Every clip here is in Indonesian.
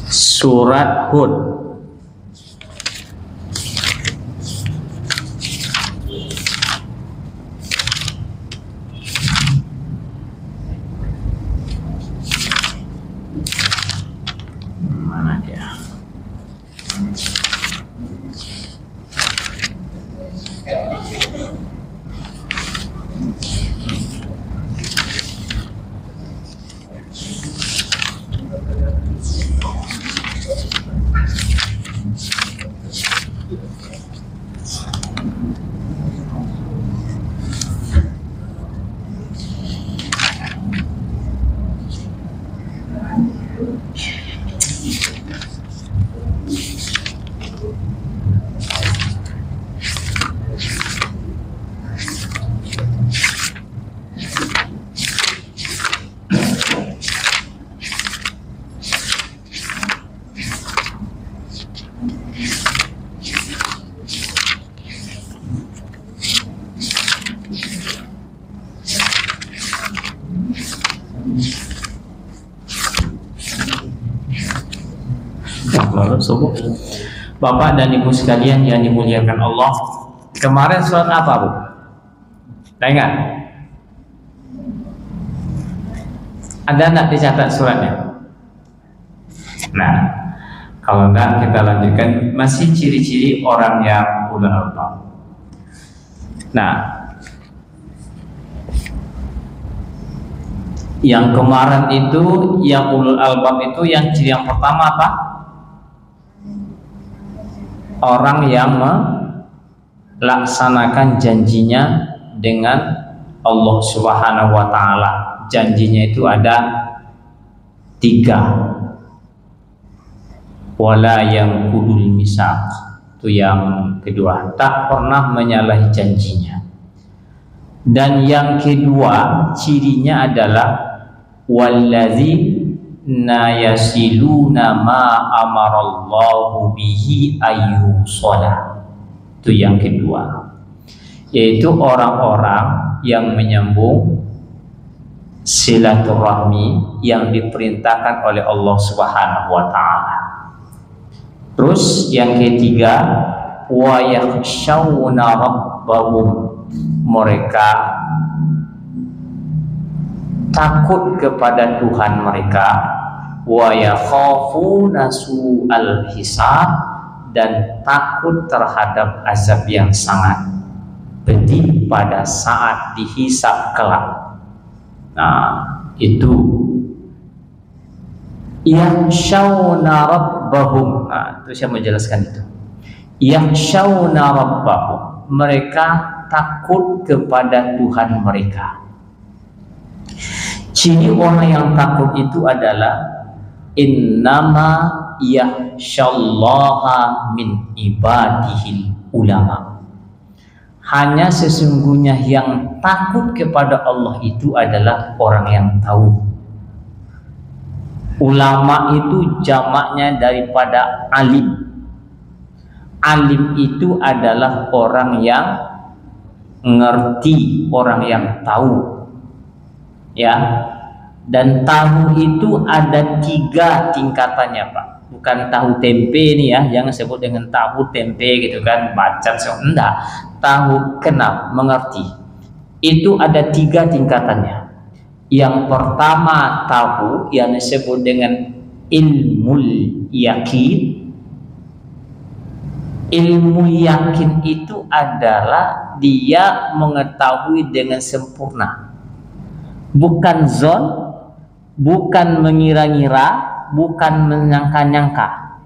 Surat Hud. Mana dia? Bapak dan Ibu sekalian yang dimuliakan Allah, kemarin surat apa, Bu? Ingat? Ada enggak dicatat suratnya? Nah, kalau enggak kita lanjutkan. Masih ciri-ciri orang yang ulul albab. Nah, yang kemarin itu, yang ulul albab itu, yang ciri yang pertama apa? Orang yang melaksanakan janjinya dengan Allah Subhanahu wa Ta'ala. Janjinya itu ada 3. Wala yang kudul misaq, itu yang kedua, tak pernah menyalahi janjinya. Dan yang kedua cirinya adalah walladzina yasiluna ma amarallahu bihi ayyusala. Itu yang kedua, yaitu orang-orang yang menyambung silaturahmi yang diperintahkan oleh Allah Subhanahu wa Ta'ala. Terus yang ketiga, wa yakhshawna rabbahum, mereka takut kepada Tuhan mereka, wa yakhafuna su'al hisab, dan takut terhadap azab yang sangat pedih pada saat dihisab kelak. Nah, itu yakhshawna rabbahum. Nah, itu saya menjelaskan itu. Yakhshawna rabbahum, mereka takut kepada Tuhan mereka. Ciri orang yang takut itu adalah innama yakhshallaha min ibadihil ulama. Hanya sesungguhnya yang takut kepada Allah itu adalah orang yang tahu. Ulama itu jamaknya daripada alim. Alim itu adalah orang yang ngerti, orang yang tahu, ya. Dan tahu itu ada 3 tingkatannya, Pak. Bukan tahu tempe nih ya, jangan sebut dengan tahu tempe gitu kan, baca enggak. Tahu, kenal, mengerti. Itu ada 3 tingkatannya. Yang pertama tahu yang disebut dengan ilmul yakin. Ilmu yakin itu adalah dia mengetahui dengan sempurna, bukan zon, bukan mengira-ngira, bukan menyangka-nyangka,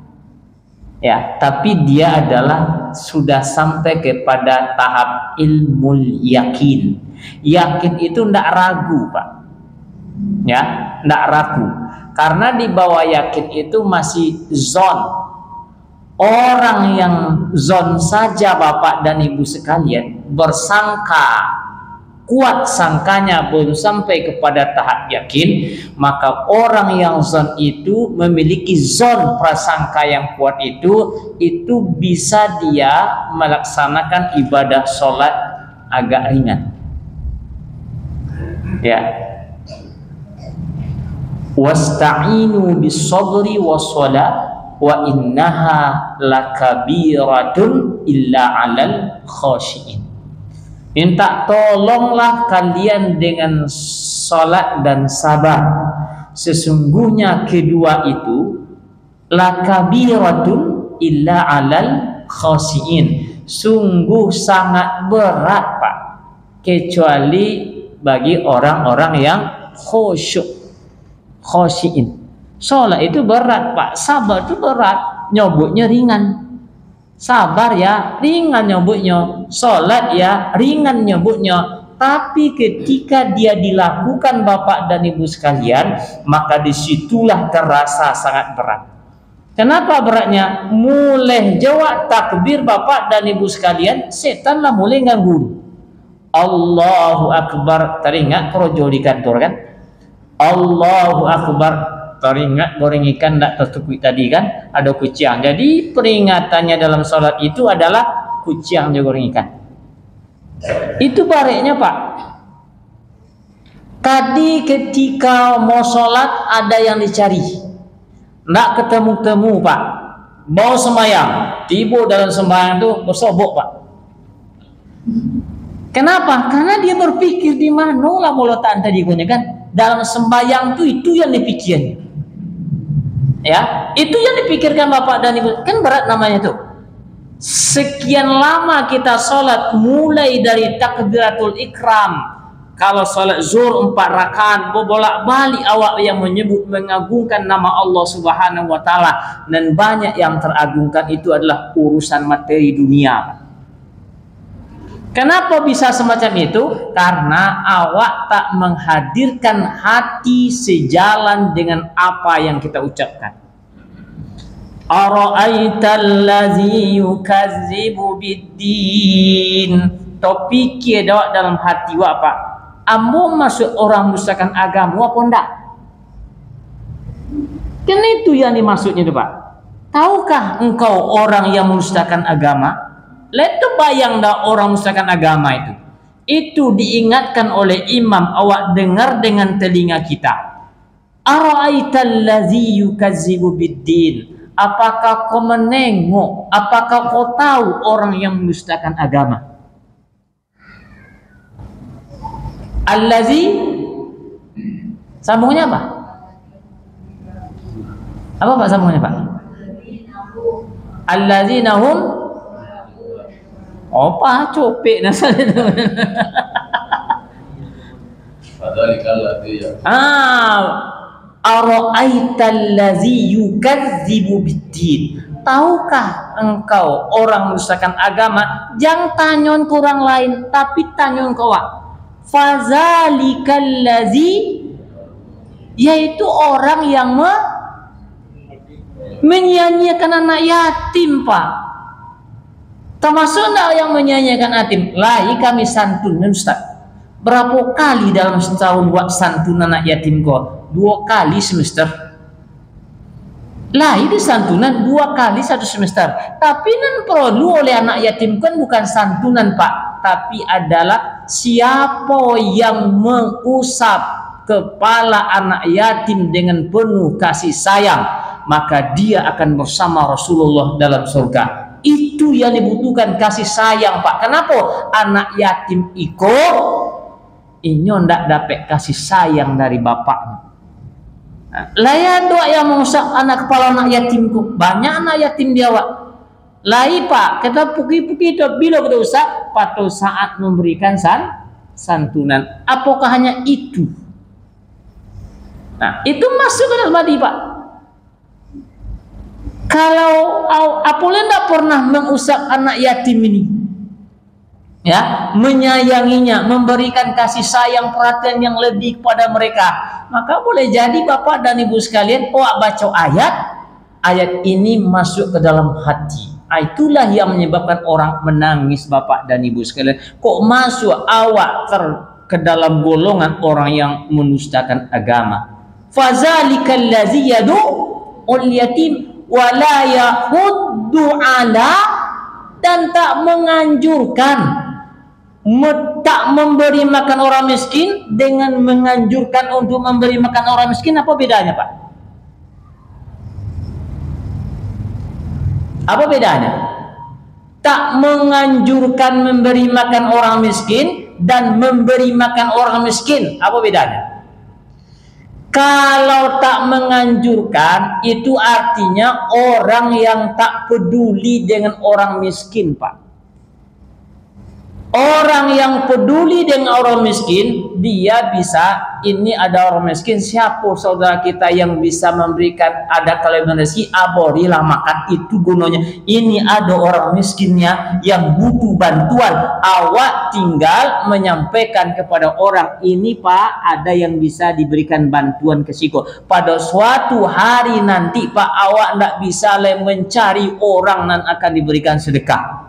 ya, tapi dia adalah sudah sampai kepada tahap ilmul yakin. Yakin itu tidak ragu, Pak, ya, tidak ragu, karena di bawah yakin itu masih zon. Orang yang zon saja, Bapak dan Ibu sekalian, bersangka, kuat sangkanya belum sampai kepada tahap yakin, maka orang yang zon itu memiliki zon prasangka yang kuat itu bisa dia melaksanakan ibadah sholat agak ringan, ya. wasta'inu bis sabri was shalah wa innaha lakabiratun illa 'alal khashiin. Minta tolonglah kalian dengan salat dan sabar. Sesungguhnya kedua itu lakabiratun illa 'alal khashiin. Sungguh sangat berat, Pak, kecuali bagi orang-orang yang khusyuk, khashiin. Sholat itu berat, Pak. Sabar itu berat, nyobotnya ringan. Sabar ya ringan nyobotnya, sholat ya ringan nyobotnya. Tapi ketika dia dilakukan Bapak dan Ibu sekalian, maka disitulah terasa sangat berat. Kenapa beratnya? Mulai jawab takbir Bapak dan Ibu sekalian, setanlah mulai ganggu. Allahu Akbar, teringat projo di kantor kan? Allahu Akbar, teringat goreng ikan tak tertukui tadi kan? Ada kuciang. Jadi peringatannya dalam sholat itu adalah kuciang juga goreng ikan. Itu baliknya, Pak. Tadi ketika mau sholat ada yang dicari, nggak ketemu-temu, Pak. Mau sembahyang, tiba dalam sembahyang itu bersobok, Pak. Kenapa? Karena dia berpikir di mana lah mau letak tadi kan? Dalam sembahyang itu yang dipikirkan. Ya, itu yang dipikirkan Bapak dan Ibu. Kan berat namanya tuh. Sekian lama kita sholat, mulai dari takbiratul ikram. Kalau sholat zuhur 4 rakaat, bolak-balik awak yang menyebut mengagungkan nama Allah Subhanahu wa taala, dan banyak yang teragungkan itu adalah urusan materi dunia. Kenapa bisa semacam itu? Karena awak tak menghadirkan hati sejalan dengan apa yang kita ucapkan. Ara'aital ladzi yukazzibu biddin. Topik dia dalam hati wa, Pak. Ambo masuk orang mendustakan agama apa enggak? Kan itu yang dimaksudnya itu, Pak. Tahukah engkau orang yang mendustakan agama? Letu bayang dah orang mendustakan agama itu. Itu diingatkan oleh imam, awak dengar dengan telinga kita. Ara'aital ladzi yukazzibu biddin. Apakah kau menengok? Apakah kau tahu orang yang mendustakan agama? Allazi, sambungnya apa? Apa Pak sambungnya, Pak? Allazina hum, apa copek nasanya? Ara'aital ladzi yukadzibu biddin. Tahukah engkau orang mendustakan agama? Jangan tanyon ke orang lain, tapi tanyon ke awak. Fazalikal ladzi, yaitu orang yang menyanyiakan anak yatim, Pak. Termasuk enggak yang menyanyiakan yatim? Lai kami santun, Ustaz. Berapa kali dalam setahun buat santun anak yatim kau? 2 kali semester. Lah ini santunan 2 kali 1 semester. Tapi nan perlu oleh anak yatim kan bukan santunan, Pak, tapi adalah siapa yang mengusap kepala anak yatim dengan penuh kasih sayang, maka dia akan bersama Rasulullah dalam surga. Itu yang dibutuhkan, kasih sayang, Pak. Kenapa? Anak yatim ikut inyo ndak dapat kasih sayang dari bapaknya. Layan doa yang mengusap anak kepala anak yatimku. Banyak anak yatim dia, Wak. Lai, Pak, kita puki-puki itu bila kita usap pada saat memberikan santunan. Apakah hanya itu? Nah, itu masuk ke dalam hati, Pak. Kalau apoleh tidak pernah mengusap anak yatim ini, ya, menyayanginya, memberikan kasih sayang, perhatian yang lebih kepada mereka, maka boleh jadi Bapak dan Ibu sekalian, baca ayat ini masuk ke dalam hati. Itulah yang menyebabkan orang menangis, Bapak dan Ibu sekalian. Kok masuk awak ke dalam golongan orang yang mendustakan agama? Fazalikal ladzi yad'ul yatim wa la yahuddu ala, dan tak menganjurkan tak memberi makan orang miskin dengan menganjurkan untuk memberi makan orang miskin, apa bedanya Pak? Apa bedanya? Tak menganjurkan memberi makan orang miskin dan memberi makan orang miskin, apa bedanya? Kalau tak menganjurkan itu artinya orang yang tak peduli dengan orang miskin, Pak. Orang yang peduli dengan orang miskin, dia bisa, ini ada orang miskin, siapa saudara kita yang bisa memberikan, ada kelebihan rezeki, berilah makan, itu gunanya. Ini ada orang miskinnya yang butuh bantuan, awak tinggal menyampaikan kepada orang, ini Pak, ada yang bisa diberikan bantuan ke siko. Pada suatu hari nanti Pak, awak tidak bisa mencari orang yang akan diberikan sedekah.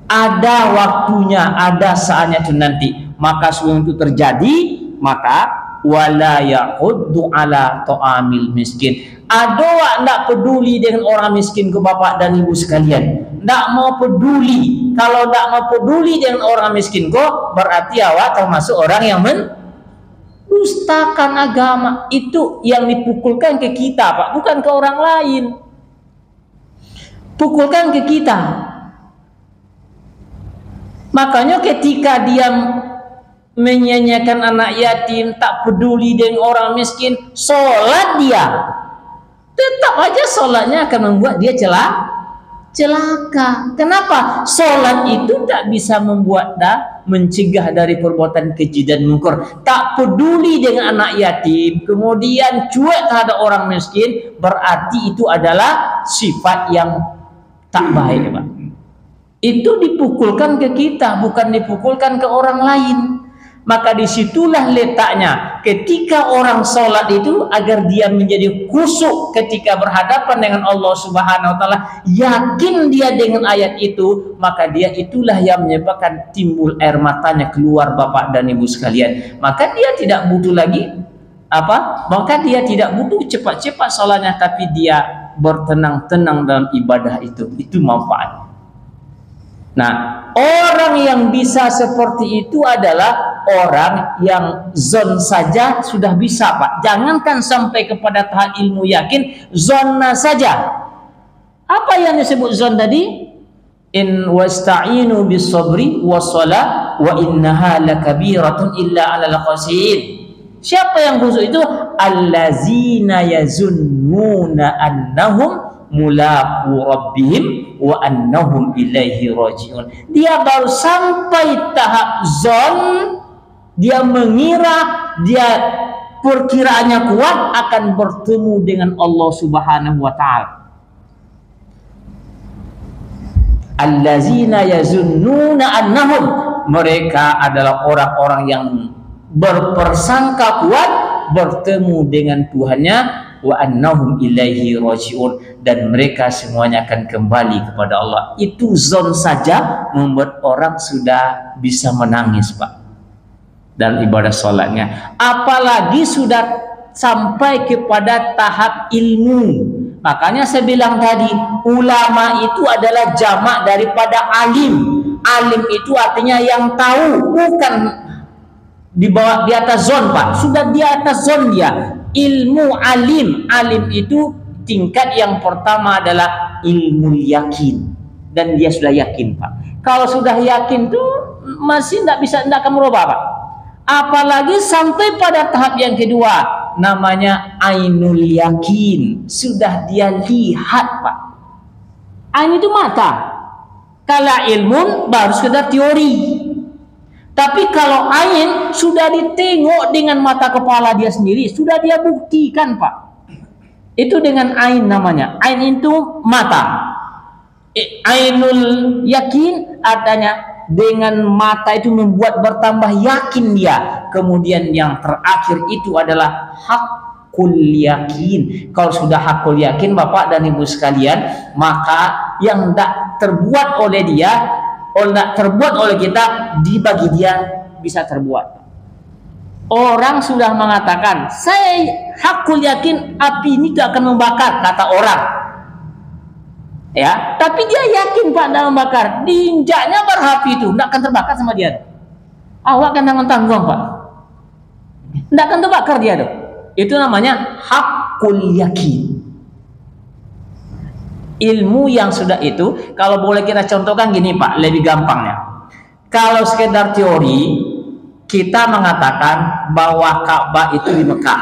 Ada waktunya, ada saatnya itu nanti. Maka sebelum itu terjadi, maka wala yahuddu ala ta'amil miskin. Ada tidak peduli dengan orang miskin ke bapak dan ibu sekalian. Tidak mau peduli. Kalau tidak mau peduli dengan orang miskin kok, berarti awak termasuk orang yang mendustakan agama. Itu yang dipukulkan ke kita, Pak, bukan ke orang lain. Pukulkan ke kita. Makanya ketika dia menyanyikan anak yatim, tak peduli dengan orang miskin, sholat dia, tetap aja sholatnya akan membuat dia celaka. Kenapa? Sholat itu tak bisa membuat mencegah dari perbuatan keji dan mungkar. Tak peduli dengan anak yatim, kemudian cuek terhadap orang miskin, berarti itu adalah sifat yang tak baik, Pak. Itu dipukulkan ke kita, bukan dipukulkan ke orang lain. Maka disitulah letaknya ketika orang sholat itu, agar dia menjadi khusyuk ketika berhadapan dengan Allah Subhanahu wa Ta'ala, yakin dia dengan ayat itu, maka dia itulah yang menyebabkan timbul air matanya keluar Bapak dan Ibu sekalian. Maka dia tidak butuh lagi maka dia tidak butuh cepat-cepat sholatnya, tapi dia bertenang-tenang dalam ibadah itu manfaat. Nah, orang yang bisa seperti itu adalah orang yang zon saja sudah bisa, Pak. Jangankan sampai kepada tahap ilmu yakin, zonna saja. Apa yang disebut zon tadi? In wasta'inu bis sabri wassalah wa innaha lakabiratun illa 'alal khashiyin. Siapa yang khusyuk itu? Allazina yazunnuna annahum mulaqu rabbihim wa annahum ilaihi rajiun. Dia baru sampai tahap zon, dia mengira, dia perkiraannya kuat akan bertemu dengan Allah Subhanahu wa Ta'ala. Allazina yazunnuna annahum, mereka adalah orang-orang yang berpersangka kuat bertemu dengan Tuhannya, wa annahum ilaihi rajiun, dan mereka semuanya akan kembali kepada Allah. Itu zon saja membuat orang sudah bisa menangis, Pak, dalam ibadah sholatnya, apalagi sudah sampai kepada tahap ilmu. Makanya saya bilang tadi, ulama itu adalah jamak daripada alim. Alim itu artinya yang tahu, bukan di bawah, di atas zon, Pak, sudah di atas zon dia. Ilmu alim, alim itu tingkat yang pertama adalah ilmu yakin, dan dia sudah yakin, Pak. Kalau sudah yakin tuh masih tidak akan merubah, Pak. Apalagi sampai pada tahap yang kedua, namanya ainul yakin, sudah dia lihat, Pak. Ain itu mata, kalau ilmu baru sekedar teori. Tapi kalau ain sudah ditengok dengan mata kepala dia sendiri, sudah dia buktikan, Pak. Itu dengan ain namanya. Ain itu mata. Ainul yakin artinya dengan mata itu membuat bertambah yakin dia. Kemudian yang terakhir itu adalah hakul yakin. Kalau sudah hakul yakin, Bapak dan Ibu sekalian, maka yang tidak terbuat oleh dia, terbuat oleh kita, dibagi dia bisa terbuat. Orang sudah mengatakan, saya hakul yakin api ini tidak akan membakar, kata orang. Ya, tapi dia yakin Pak dalam bakar, diinjaknya bar api itu tidak akan terbakar sama dia. Awak kan tanggung-tanggung Pak, tidak akan terbakar dia tuh. Itu namanya hakul yakin. Ilmu yang sudah itu, kalau boleh kita contohkan gini Pak, lebih gampangnya. Kalau sekedar teori, kita mengatakan bahwa Ka'bah itu di Mekah.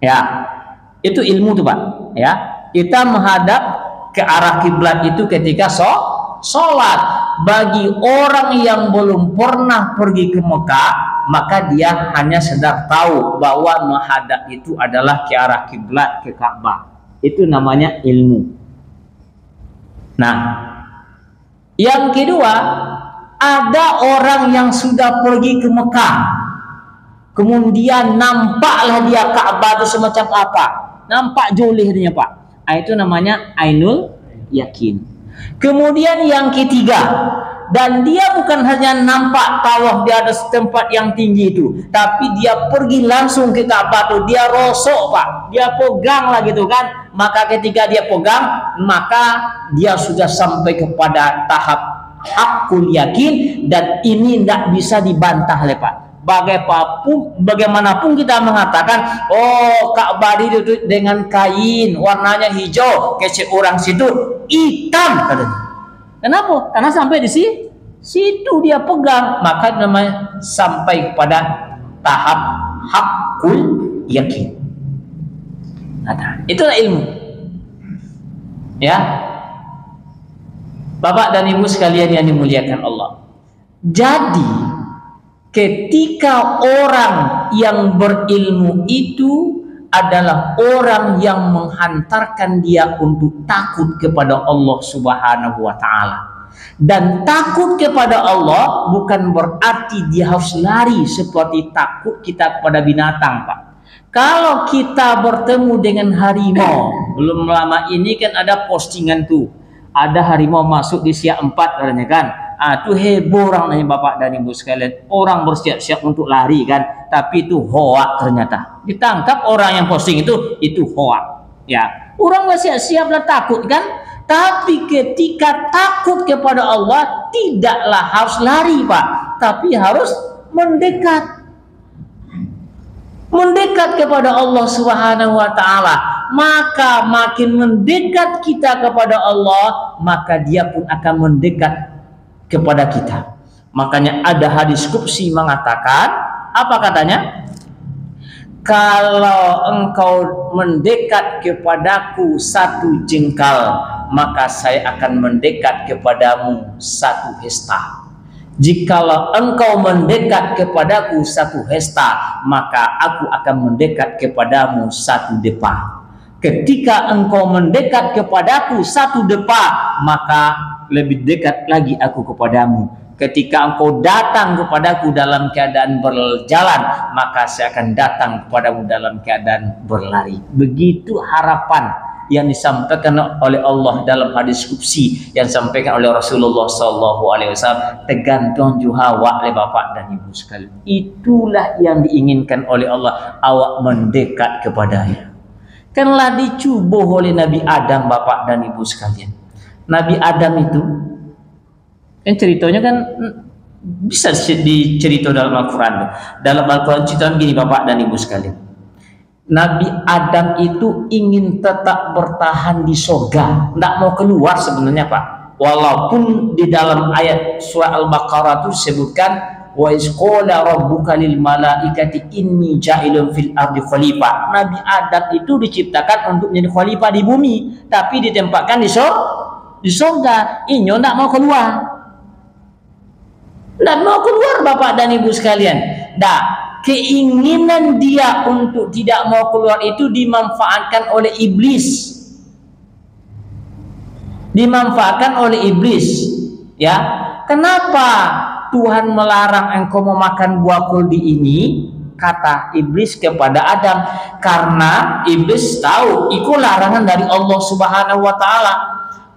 Ya, itu ilmu tuh Pak. Ya, kita menghadap ke arah kiblat itu ketika sholat. Bagi orang yang belum pernah pergi ke Mekah, maka dia hanya sedar tahu bahwa menghadap itu adalah ke arah kiblat, ke Ka'bah. Itu namanya ilmu. Nah, yang kedua, ada orang yang sudah pergi ke Mekah, kemudian nampaklah dia Ka'bah itu semacam apa, nampak jolihnya Pak. Itu namanya ainul yakin. Kemudian yang ketiga, dan dia bukan hanya nampak tawaf di atas tempat yang tinggi itu, tapi dia pergi langsung ke Ka'bah itu, dia rosok Pak, dia pegang lah gitu kan. Maka ketika dia pegang, maka dia sudah sampai kepada tahap hakul yakin, dan ini tidak bisa dibantah oleh Pak. Bagaimanapun kita mengatakan, oh Ka'bah itu dengan kain warnanya hijau, kece orang situ hitam katanya. Kenapa? Karena sampai di situ dia pegang, maka namanya sampai kepada tahap hakul yakin. Nah, itulah ilmu. Ya, Bapak dan Ibu sekalian yang dimuliakan Allah. Jadi ketika orang yang berilmu itu adalah orang yang menghantarkan dia untuk takut kepada Allah Subhanahu wa Ta'ala. Dan takut kepada Allah bukan berarti dia harus lari seperti takut kita kepada binatang Pak. Kalau kita bertemu dengan harimau, belum lama ini kan ada postingan tuh, ada harimau masuk di Siak 4 katanya kan. Itu heboh orang nanya Bapak dan Ibu sekalian, orang bersiap-siap untuk lari kan, tapi itu hoak ternyata. Ditangkap orang yang posting itu hoak. Ya, orang nggak siap-siap lah takut kan. Tapi ketika takut kepada Allah, tidaklah harus lari Pak, tapi harus mendekat kepada Allah Subhanahu wa Ta'ala. Maka makin mendekat kita kepada Allah, maka dia pun akan mendekat kepada kita. Makanya ada hadis qudsi mengatakan, apa katanya? Kalau engkau mendekat kepadaku 1 jengkal, maka saya akan mendekat kepadamu 1 hesta. Jikalau engkau mendekat kepadaku 1 hesta, maka aku akan mendekat kepadamu 1 depa. Ketika engkau mendekat kepadaku 1 depa, maka lebih dekat lagi aku kepadamu. Ketika engkau datang kepadaku dalam keadaan berjalan, maka saya akan datang kepadamu dalam keadaan berlari. Begitu harapan yang disampaikan oleh Allah dalam hadis qudsi yang disampaikan oleh Rasulullah SAW. Tergantung juga awak oleh Bapak dan Ibu sekalian. Itulah yang diinginkan oleh Allah, awak mendekat kepadanya. Kanlah dicuba oleh Nabi Adam Bapak dan Ibu sekalian. Nabi Adam itu kan ceritanya kan bisa dicerita dalam Al-Quran. Dalam Al-Quran cerita gini Bapak dan Ibu sekalian. Nabi Adam itu ingin tetap bertahan di surga, tidak mau keluar sebenarnya Pak. Walaupun di dalam ayat surah Al-Baqarah itu disebutkan, wa isqala rabbuka lil malaikati inni ja'ilun fil ardi khalifah. Nabi Adam itu diciptakan untuk menjadi khalifah di bumi, tapi ditempatkan di surga. Inyo tidak mau keluar. Tidak mau keluar Bapak dan Ibu sekalian. Keinginan dia untuk tidak mau keluar itu dimanfaatkan oleh iblis. Ya, kenapa Tuhan melarang engkau memakan buah kuldi ini? Kata iblis kepada Adam, karena iblis tahu itu larangan dari Allah Subhanahu wa Ta'ala.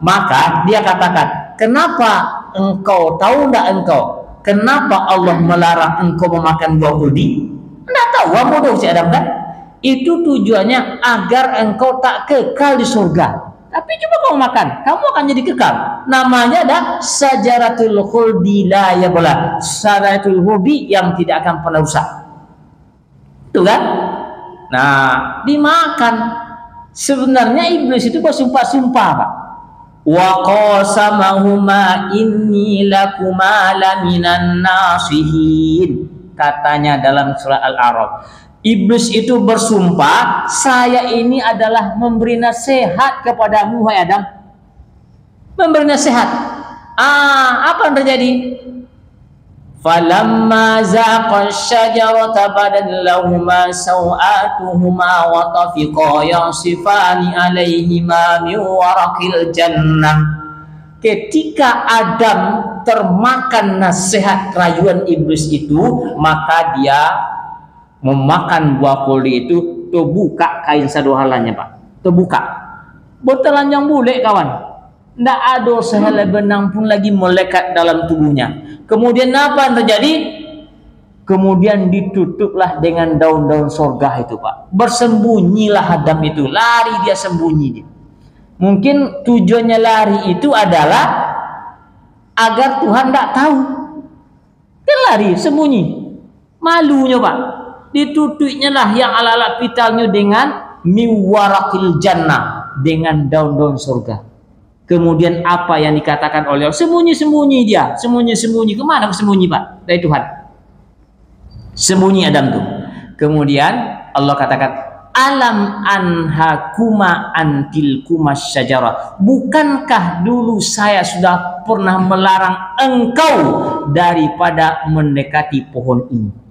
Maka dia katakan, kenapa engkau tahu enggak engkau? Kenapa Allah melarang engkau memakan buah kuldi? Enggak tahu, bodoh si Adam kan? Itu tujuannya agar engkau tak kekal di surga. Tapi coba kamu makan, kamu akan jadi kekal. Namanya ada syajaratul khuldi la yabla. Syajaratul khuldi yang tidak akan pernah rusak. Itu kan? Nah, dimakan. Sebenarnya iblis itu bersumpah-sumpah, Pak. Wa qasamahuma inni lakuma laminan nasihin. Katanya dalam surah Al-A'raf. Iblis itu bersumpah, saya ini adalah memberi nasihat kepadamu, hai Adam. Memberi nasihat. Apa yang terjadi? Falamma zaqa asy-syajarata badat lahumā sawātuhumā wa tafiqā yansifāni 'alaihimā min waraqil jannah. Ketika Adam termakan nasihat rayuan iblis itu, maka dia memakan buah kuldi itu, terbuka kain sadohalannya, Pak. Terbuka. Bertelanjang bule, kawan. Tidak ada sehelai benang pun lagi melekat dalam tubuhnya. Kemudian apa yang terjadi? Kemudian ditutuplah dengan daun-daun sorga itu, Pak. Bersembunyilah Adam itu. Lari dia, sembunyi dia. Mungkin tujuannya lari itu adalah agar Tuhan tidak tahu. Dia lari, sembunyi. Malunya, Pak. Ditutupnya lah yang ala-ala vitalnya dengan miwarakil jannah, dengan daun-daun surga. Kemudian apa yang dikatakan oleh Allah? Sembunyi-sembunyi dia, sembunyi-sembunyi. Kemana sembunyi, Pak? Dari Tuhan. Sembunyi Adam tuh. Kemudian Allah katakan, alam anhakuma antil kumas syajarah. Bukankah dulu saya sudah pernah melarang engkau daripada mendekati pohon ini?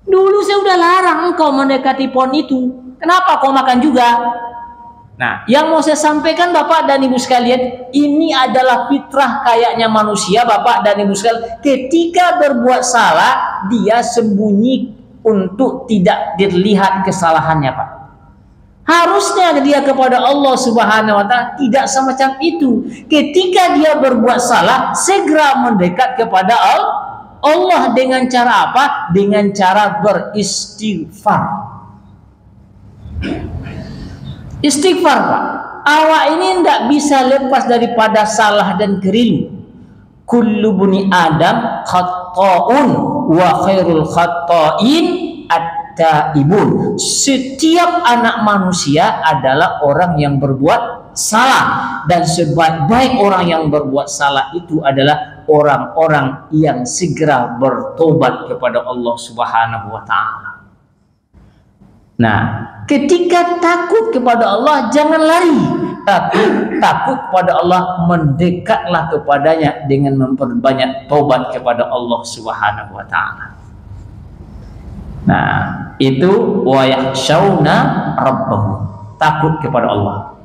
Dulu saya sudah larang engkau mendekati pohon itu. Kenapa kau makan juga? Nah, yang mau saya sampaikan Bapak dan Ibu sekalian, ini adalah fitrah kayaknya manusia, Bapak dan Ibu sekalian. Ketika berbuat salah, dia sembunyi untuk tidak dilihat kesalahannya, Pak. Harusnya dia kepada Allah Subhanahu wa Ta'ala tidak semacam itu. Ketika dia berbuat salah, segera mendekat kepada Allah dengan cara apa? Dengan cara beristighfar. Istighfar, Pak. Awak ini tidak bisa lepas daripada salah dan keliru. Kullu bani Adam khata'un wa khairul khata'in at-ta'ibun. Setiap anak manusia adalah orang yang berbuat salah, dan sebaik-baik orang yang berbuat salah itu adalah orang-orang yang segera bertobat kepada Allah Subhanahu wa Ta'ala. Nah, ketika takut kepada Allah, jangan lari. Tapi takut kepada Allah, mendekatlah kepadanya dengan memperbanyak taubat kepada Allah Subhanahu wa Ta'ala. Nah, itu wa yakhshawna rabbahum, takut kepada Allah.